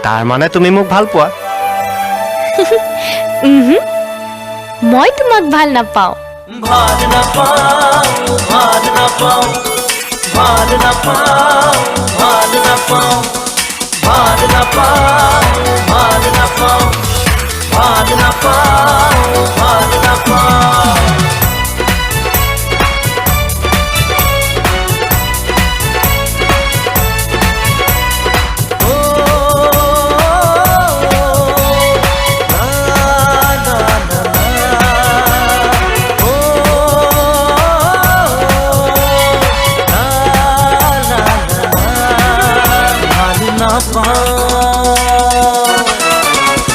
তাৰ মানে তুমি মোক ভাল পোৱা? মই তোমাক ভাল নাপাওঁ। ভাল নাপাওঁ, ভাল নাপাওঁ, ভাল নাপাওঁ, ভাল নাপাওঁ, ভাল নাপাওঁ, ভাল নাপাওঁ, ভাল নাপাওঁ, ভাল নাপাওঁ।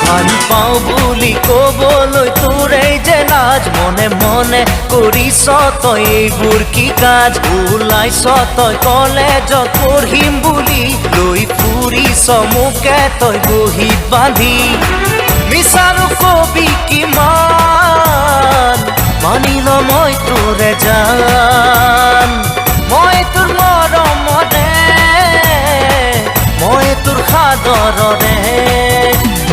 ভাল পাওঁ বুলি ক'বলৈ তোৰেই যে লাজ, মনে মনে কৰিছ তই এইবোৰ কি কাজ? ওলাইছ তই কলেজত পঢ়িম বুলি, লৈ ফুৰিছ মোকে তই বহীত বান্ধি। মিছানো কবি কিমান, মানি ল মই তোৰে জান। মই তোৰ মৰমৰে, মই তোৰ সাদৰৰে।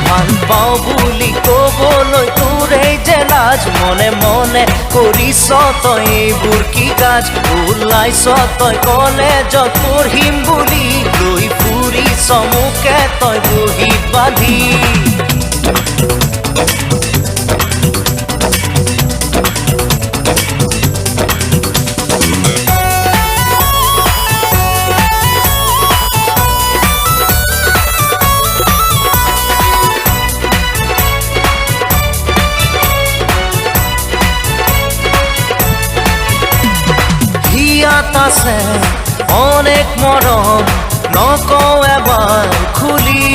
ভাল পাওঁ বুলি ক'বলৈ তোৰেই যে লাজ, মনে মনে কৰিছ তই এইবোৰ কি কাজ? ওলাইছ তই কলেজত পঢ়িম বুলি, লৈ ফুৰিছ মোকে তই বহীত বান্ধি। আছে অনেক মৰম, নকওঁ এবাৰ খুলি,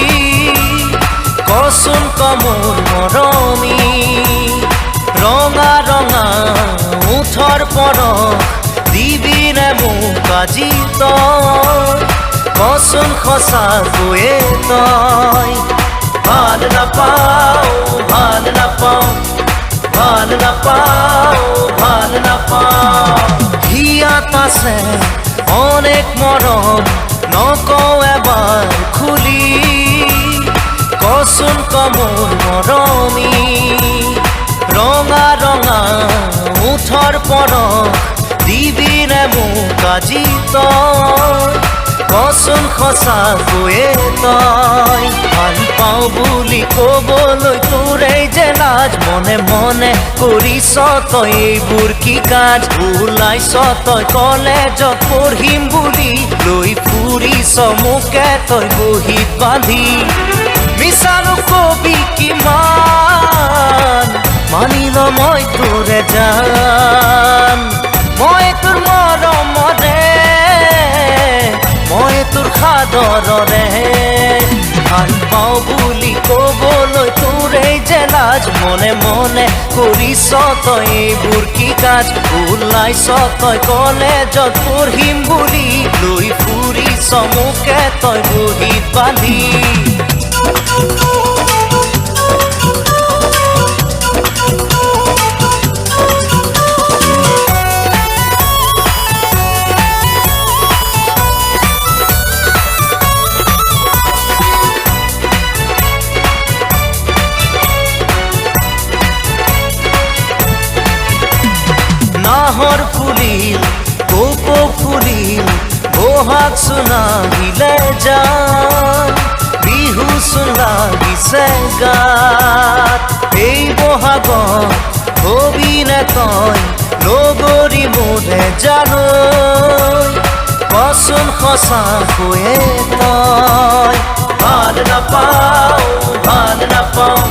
কচোন ক মোৰ মৰমী। ৰঙা ৰঙা ওঠৰ পৰশ দিবিনে মোক আজি তই? কচোন সঁচাকৈয়ে তই? ভাল নাপাওঁ, ভাল নাপাওঁ, ভাল নাপাওঁ, ভাল নাপাওঁ। হিয়াত আছে অনেক মৰম, নকওঁ এবাৰ খুলি, কচোন ক মোৰ মৰমী। ৰঙা ৰঙা ওঠৰ পৰশ দিবিনে মোক আজি তই? কচোন সঁচাকৈয়ে তই? ভাল পাওঁ বুলি ক'বলৈ তোৰেই যে লাজ, মনে মনে কৰিছ তই এইবোৰ কি কাজ? ওলাইছ তই কলেজত পঢ়িম বুলি, লৈ ফুৰিছ মোকে তই বহীত বান্ধি। মিছানো কবি কিমান, মানি ল মই তোৰে জান। মই তোৰ মৰমৰে, মই তোৰ সাদৰৰে। ভাল পাওঁ বুলি ক'বলৈ তোৰেই যে লাজ, মনে মনে কৰিছ তই এইবোৰ কি কাজ? ওলাইছ তই কলেজত পঢ়িম বুলি, লৈ ফুৰিছ মোকে তই বহীত বান্ধি। নাহৰ ফুলিল, কপৌ ফুলিল, বহাগ চোন আহিলে জান। বিহু চোন লাগিছে গাত, এই বহাগত হবিনে তই লগৰী মোৰে জানৈ? কচোন সঁচাকৈয়ে তই? ভাল নাপাওঁ, ভাল নাপাওঁ,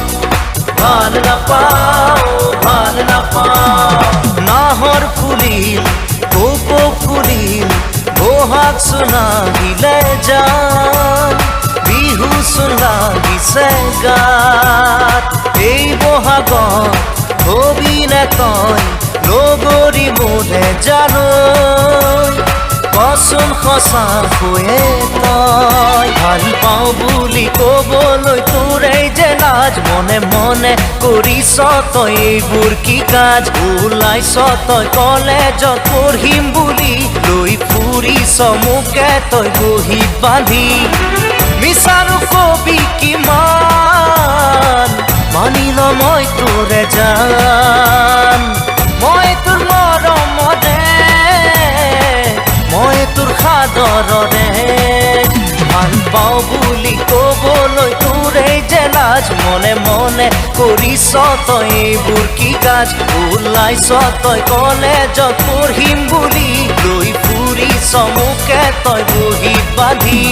ভাল নাপাওঁ, ভাল নাপাওঁ। নাহৰ ফুলিল, কপৌ ফুলিল, বহাগ চোন আহিলে জান। বিহু চোন লাগিছে গাত, এই বহাগত হবিনে তই লগৰী মোৰে জানৈ? কচোন সঁচাকৈয়ে তই? ভাল পাওঁ বুলি ক'বলৈ তোৰেই যে লাজ, মনে মনে কৰিছ তই এইবোৰ কি কাজ? ওলাইছ তই কলেজত পঢ়িম বুলি, লৈ ফুৰিছ মোকে তই বহীত বান্ধি। মিছানো কবি আদৰৰে ভাল পাওঁ বুলি ক'বলৈ তোৰেই যে লাজ মনে মনে কৰিছ তই এইবোৰ কি কাজ ওলাইছ তই কলেজত পঢ়িম বুলি লৈ ফুৰিছ মোকে তই বহীত বান্ধি